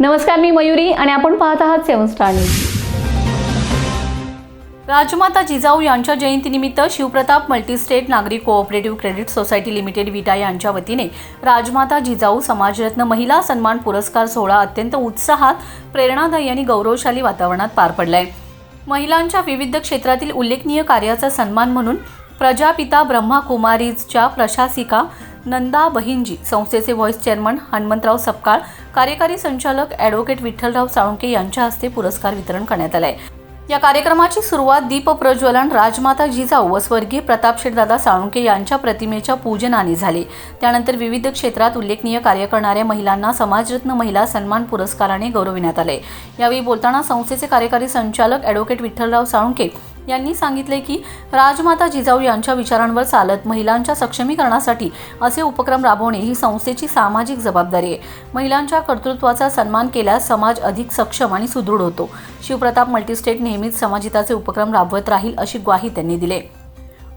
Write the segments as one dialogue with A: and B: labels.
A: नमस्कार, मी मयुरी आणि आपण पाहत आहात 7 स्टार न्यूज।
B: राजमाता जिजाऊ यांच्या जयंतीनिमित्त शिवप्रताप मल्टीस्टेट नागरी कोऑपरेटिव्ह क्रेडिट सोसायटी लिमिटेड विटा यांच्या वतीने राजमाता जिजाऊ समाजरत्न महिला सन्मान पुरस्कार सोहळा अत्यंत उत्साहात, प्रेरणादायी आणि गौरवशाली वातावरणात पार पडलाय। महिलांच्या विविध क्षेत्रातील उल्लेखनीय कार्याचा सन्मान म्हणून प्रजापिता ब्रह्माकुमारीजच्या प्रशासिका नंदा बहिंजी, संस्थेचे व्हाईस चेअरमन हनुमंतराव सपकाळ, कार्यकारी संचालक ॲडव्होकेट विठ्ठलराव साळुंखे यांच्या हस्ते पुरस्कार वितरण करण्यात आले। या कार्यक्रमाची सुरुवात दीप प्रज्वलन राजमाता जिजाऊ व स्वर्गीय प्रतापशेठदादा साळुंखे यांच्या प्रतिमेच्या पूजनाने झाले। त्यानंतर विविध क्षेत्रात उल्लेखनीय कार्य करणाऱ्या महिलांना समाजरत्न महिला सन्मान पुरस्काराने गौरविण्यात आले। यावेळी बोलताना संस्थेचे कार्यकारी संचालक ॲडव्होकेट विठ्ठलराव साळुंखे यांनी सांगितले की राजमाता जिजाऊ यांच्या विचारांवर चालत महिलांच्या सक्षमीकरणासाठी असे उपक्रम राबवणे ही संस्थेची सामाजिक जबाबदारी आहे। महिलांच्या कर्तृत्वाचा सन्मान केल्यास समाज अधिक सक्षम आणि सुदृढ होतो। शिवप्रताप मल्टीस्टेट नेहमीच समाजिताचे उपक्रम राबवत राहील अशी ग्वाही त्यांनी दिली।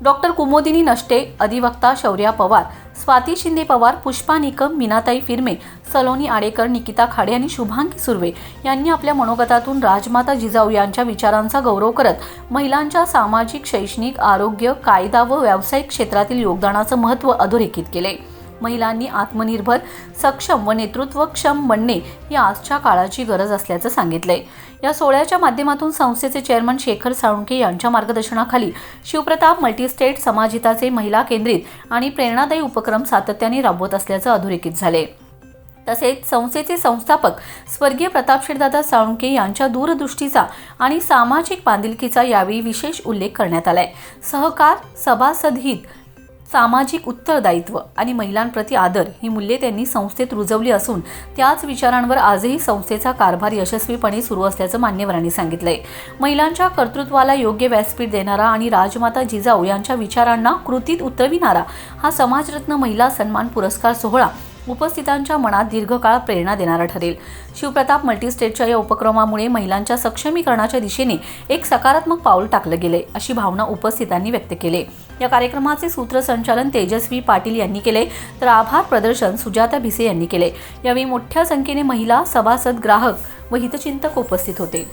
B: डॉक्टर कुमोदिनी नष्टे, अधिवक्ता शौर्या पवार, स्वाती शिंदे पवार, पुष्पा निकम, मीनाताई फिरमे, सलोनी आडेकर, निकिता खाडे आणि शुभांगी सुर्वे यांनी आपल्या मनोगतातून राजमाता जिजाऊ यांच्या विचारांचा गौरव करत महिलांच्या सामाजिक, शैक्षणिक, आरोग्य, कायदा व व्यावसायिक क्षेत्रातील योगदानाचं महत्त्व अधोरेखित केले। महिलांनी आत्मनिर्भर, सक्षम व नेतृत्वक्षम बनणे ही आजच्या काळाची गरज असल्याचं सांगितलंय। या सोहळ्याच्या माध्यमातून संस्थेचे चेअरमन शेखर साळुंखे यांच्या मार्गदर्शनाखाली शिवप्रताप मल्टीस्टेट समाजहिताचे महिला केंद्रित आणि प्रेरणादायी उपक्रम सातत्याने राबवत असल्याचं अधोरेखित झाले। तसेच संस्थेचे संस्थापक स्वर्गीय प्रतापशेठदादा साळुंखे यांच्या दूरदृष्टीचा आणि सामाजिक बांधिलकीचा यावेळी विशेष उल्लेख करण्यात आलाय। सहकार, सभासदहित, सामाजिक उत्तरदायित्व आणि महिलांप्रती आदर ही मूल्ये त्यांनी संस्थेत रुजवली असून त्याच विचारांवर आजही संस्थेचा कारभार यशस्वीपणे सुरू असल्याचं मान्यवरांनी सांगितलंय। महिलांच्या कर्तृत्वाला योग्य व्यासपीठ देणारा आणि राजमाता जिजाऊ यांच्या विचारांना कृतीत उतरविणारा हा समाजरत्न महिला सन्मान पुरस्कार सोहळा उपस्थितांच्या मनात दीर्घकाळ प्रेरणा देणारा ठरेल। शिवप्रताप मल्टीस्टेटच्या या उपक्रमामुळे महिलांच्या सक्षमीकरणाच्या दिशेने एक सकारात्मक पाऊल टाकलं गेले अशी भावना उपस्थितांनी व्यक्त केली। या कार्यक्रमाचे सूत्रसंचालन तेजस्वी पाटील यांनी केले, तर आभार प्रदर्शन सुजाता भिसे यांनी केले। यावेळी मोठ्या संख्येने महिला, सभासद, ग्राहक व हितचिंतक उपस्थित होते।